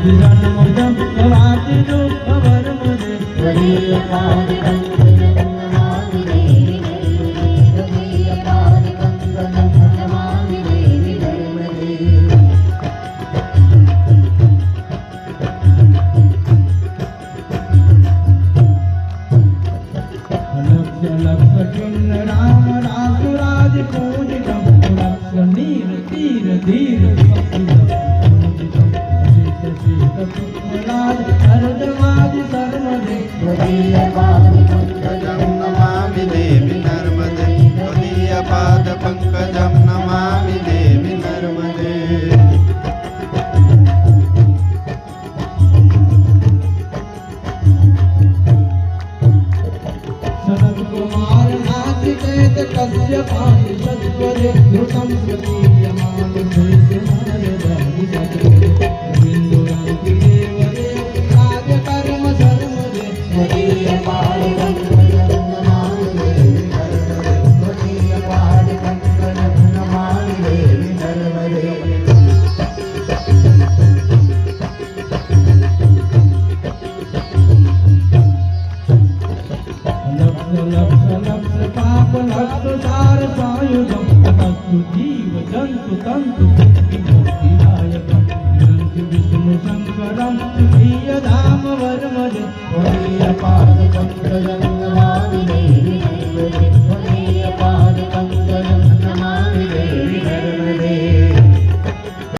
रणमुदं भवाति दुःखवर्मदे राम रासुराज पूजितं लक्ष नीर तीर धीर हरदमादि सर्वदे त्वदीयपादपङ्कजं नमामि देवि नर्मदे त्वदीयपादपङ्कजं नमामि देवि नर्मदे सनत कुमार नाचिकेत कश्यपाणि सत्वरे धृतं स्वकीयमान शेषनारदादि सत्वरे बिन्दुरान्ति देवदेव कार्यकर्म सर्वदे त्वदीयपादपङ्कजं नमामि देवि नर्मदे त्वदीयपादपङ्कजं नमामि देवि नर्मदे लक्ष पाप लक्ष सार सायुधं तत्तु जीव जन्तु तन्तु मुक्ति मुक्तिदायकं नन्ति विष्णु शङ्करं प्रियधाम वर्मदे त्वदीयपादपङ्कजं